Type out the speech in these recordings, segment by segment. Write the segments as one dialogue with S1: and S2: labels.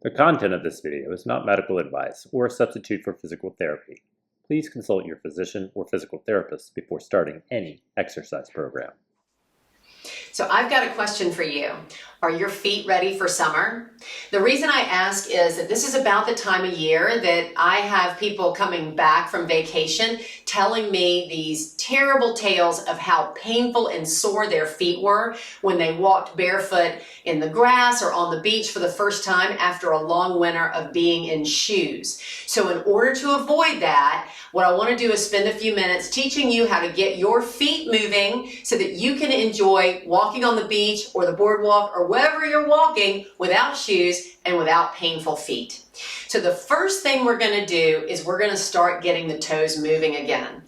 S1: The content of this video is not medical advice or a substitute for physical therapy. Please consult your physician or physical therapist before starting any exercise program.
S2: So I've got a question for you. Are your feet ready for summer? The reason I ask is that this is about the time of year that I have people coming back from vacation telling me these terrible tales of how painful and sore their feet were when they walked barefoot in the grass or on the beach for the first time after a long winter of being in shoes. So in order to avoid that, what I want to do is spend a few minutes teaching you how to get your feet moving so that you can enjoy walking on the beach or the boardwalk or wherever you're walking without shoes and without painful feet. So the first thing we're going to do is we're going to start getting the toes moving again.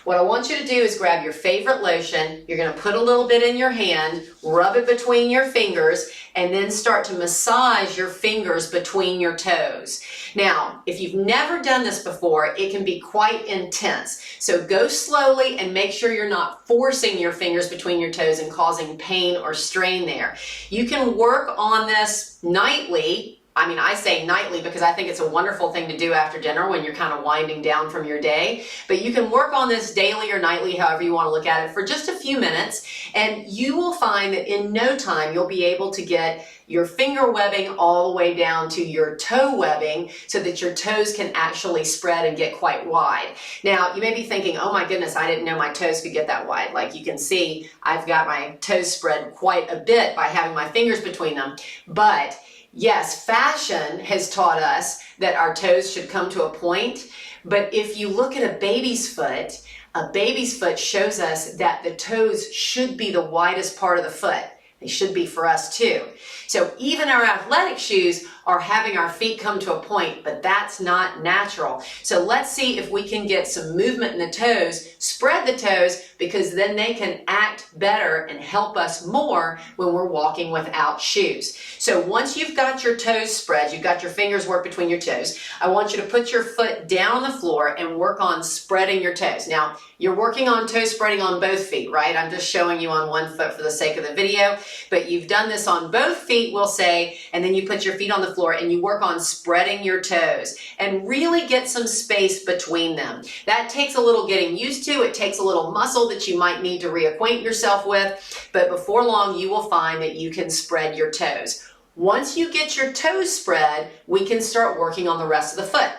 S2: What I want you to do is grab your favorite lotion. You're going to put a little bit in your hand, rub it between your fingers, and then start to massage your fingers between your toes. Now, if you've never done this before, it can be quite intense. So go slowly and make sure you're not forcing your fingers between your toes and causing pain or strain there. You can work on this nightly. I say nightly because I think it's a wonderful thing to do after dinner when you're kind of winding down from your day. But you can work on this daily or nightly, however you want to look at it, for just a few minutes. And you will find that in no time, you'll be able to get your finger webbing all the way down to your toe webbing so that your toes can actually spread and get quite wide. Now, you may be thinking, oh my goodness, I didn't know my toes could get that wide. Like you can see, I've got my toes spread quite a bit by having my fingers between them. But yes, fashion has taught us that our toes should come to a point, but if you look at a baby's foot shows us that the toes should be the widest part of the foot. They should be for us too. So even our athletic shoes are having our feet come to a point, but that's not natural. So let's see if we can get some movement in the toes, spread the toes, because then they can act better and help us more when we're walking without shoes. So once you've got your toes spread, you've got your fingers work between your toes, I want you to put your foot down on the floor and work on spreading your toes. Now, you're working on toe spreading on both feet, right? I'm just showing you on one foot for the sake of the video, but you've done this on both feet, we'll say, and then you put your feet on the floor and you work on spreading your toes and really get some space between them. That takes a little getting used to. It takes a little muscle that you might need to reacquaint yourself with, but before long, you will find that you can spread your toes. Once you get your toes spread, we can start working on the rest of the foot.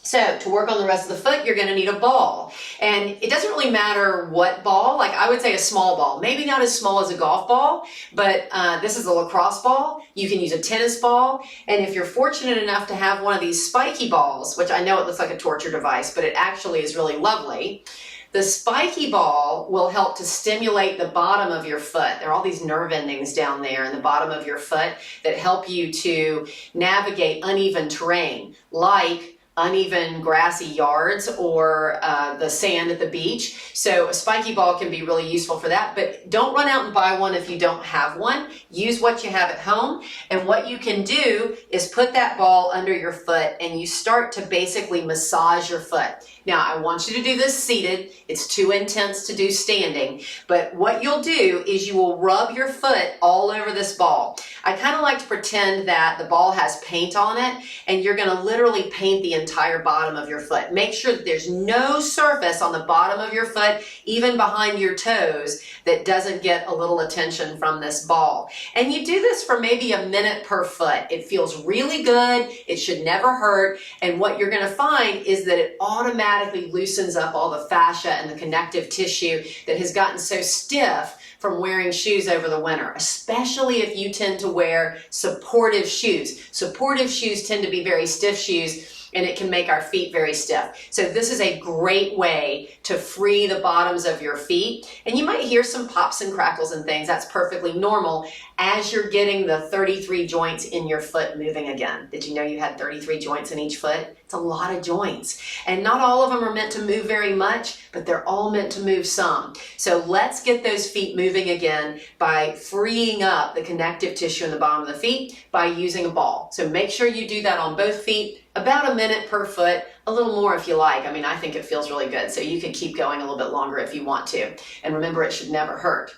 S2: So to work on the rest of the foot, you're going to need a ball. And it doesn't really matter what ball, like I would say a small ball, maybe not as small as a golf ball, but this is a lacrosse ball. You can use a tennis ball. And if you're fortunate enough to have one of these spiky balls, which I know it looks like a torture device, but it actually is really lovely. The spiky ball will help to stimulate the bottom of your foot. There are all these nerve endings down there in the bottom of your foot that help you to navigate uneven terrain, like uneven grassy yards or the sand at the beach. So a spiky ball can be really useful for that, but don't run out and buy one if you don't have one. Use what you have at home. And what you can do is put that ball under your foot and you start to basically massage your foot. Now, I want you to do this seated. It's too intense to do standing, but what you'll do is you will rub your foot all over this ball. I kind of like to pretend that the ball has paint on it and you're going to literally paint the entire bottom of your foot. Make sure that there's no surface on the bottom of your foot, even behind your toes, that doesn't get a little attention from this ball. And you do this for maybe a minute per foot. It feels really good. It should never hurt. And what you're going to find is that it automatically loosens up all the fascia and the connective tissue that has gotten so stiff from wearing shoes over the winter, especially if you tend to wear supportive shoes. Supportive shoes tend to be very stiff shoes, and it can make our feet very stiff. So this is a great way to free the bottoms of your feet. And you might hear some pops and crackles and things. That's perfectly normal as you're getting the 33 joints in your foot moving again. Did you know you had 33 joints in each foot? It's a lot of joints. And not all of them are meant to move very much, but they're all meant to move some. So let's get those feet moving again by freeing up the connective tissue in the bottom of the feet by using a ball. So make sure you do that on both feet, about a minute per foot, a little more if you like. I think it feels really good. So you could keep going a little bit longer if you want to. And remember, it should never hurt.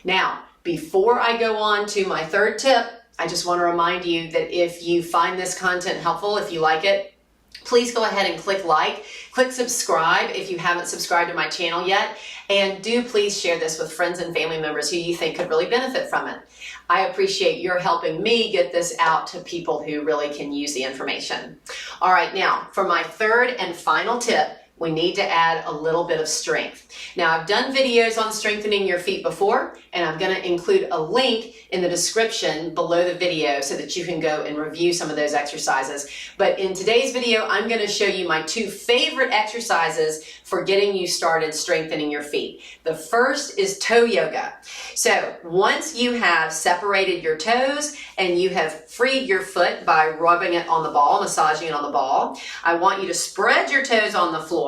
S2: Now, before I go on to my third tip, I just want to remind you that if you find this content helpful, if you like it, please go ahead and click like, click subscribe if you haven't subscribed to my channel yet, and do please share this with friends and family members who you think could really benefit from it. I appreciate your helping me get this out to people who really can use the information. All right, now for my third and final tip, we need to add a little bit of strength. Now, I've done videos on strengthening your feet before, and I'm going to include a link in the description below the video so that you can go and review some of those exercises. But in today's video, I'm going to show you my 2 favorite exercises for getting you started strengthening your feet. The first is toe yoga. So once you have separated your toes and you have freed your foot by rubbing it on the ball, massaging it on the ball, I want you to spread your toes on the floor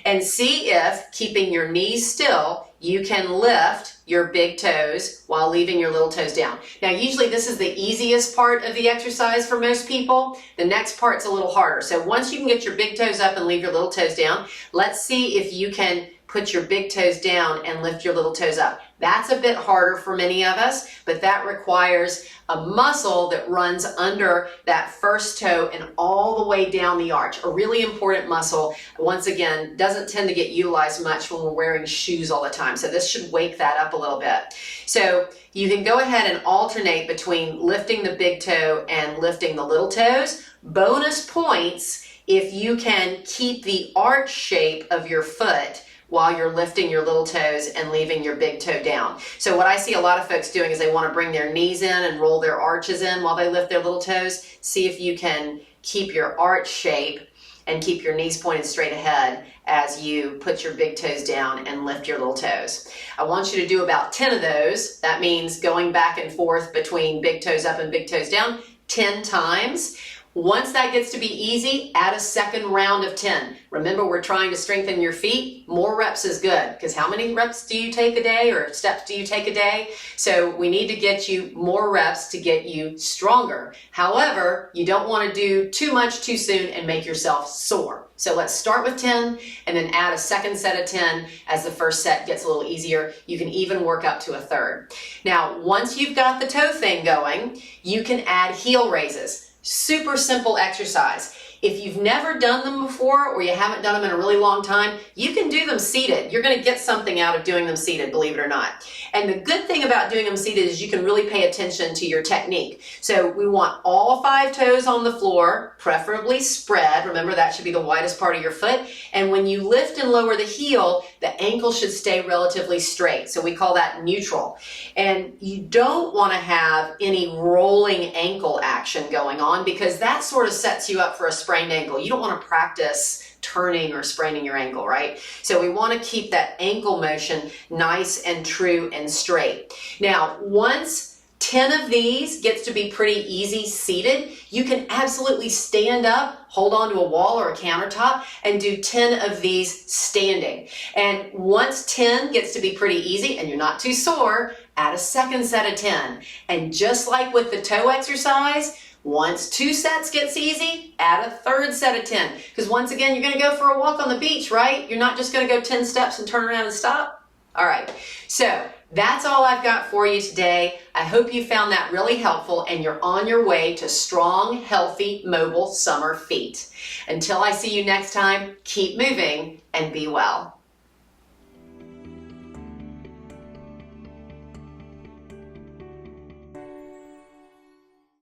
S2: and see if, keeping your knees still, you can lift your big toes while leaving your little toes down. Now, usually this is the easiest part of the exercise for most people. The next part's a little harder. So once you can get your big toes up and leave your little toes down, let's see if you can put your big toes down and lift your little toes up. That's a bit harder for many of us, but that requires a muscle that runs under that first toe and all the way down the arch. A really important muscle, once again, doesn't tend to get utilized much when we're wearing shoes all the time. So this should wake that up a little bit. So you can go ahead and alternate between lifting the big toe and lifting the little toes. Bonus points if you can keep the arch shape of your foot while you're lifting your little toes and leaving your big toe down. So what I see a lot of folks doing is they want to bring their knees in and roll their arches in while they lift their little toes. See if you can keep your arch shape and keep your knees pointed straight ahead as you put your big toes down and lift your little toes. I want you to do about 10 of those. That means going back and forth between big toes up and big toes down 10 times. Once that gets to be easy, add a second round of 10. Remember, we're trying to strengthen your feet. More reps is good, because how many reps do you take a day or steps do you take a day? So we need to get you more reps to get you stronger. However, you don't want to do too much too soon and make yourself sore. So let's start with 10 and then add a second set of 10 as the first set gets a little easier. You can even work up to a third. Now, once you've got the toe thing going, you can add heel raises. Super simple exercise. If you've never done them before or you haven't done them in a really long time, you can do them seated. You're going to get something out of doing them seated, believe it or not. And the good thing about doing them seated is you can really pay attention to your technique. So we want all 5 toes on the floor, preferably spread. Remember, that should be the widest part of your foot. And when you lift and lower the heel, the ankle should stay relatively straight. So we call that neutral. And you don't want to have any rolling ankle action going on, because that sort of sets you up for a sprained ankle. You don't want to practice turning or spraining your ankle, right? So we want to keep that ankle motion nice and true and straight. Now, once 10 of these gets to be pretty easy seated, you can absolutely stand up, hold on to a wall or a countertop, and do 10 of these standing. And once 10 gets to be pretty easy and you're not too sore, add a second set of 10. And just like with the toe exercise, once 2 sets gets easy, add a third set of 10. Because once again, you're going to go for a walk on the beach, right? You're not just going to go 10 steps and turn around and stop. All right. So that's all I've got for you today. I hope you found that really helpful and you're on your way to strong, healthy, mobile summer feet. Until I see you next time, keep moving and be well.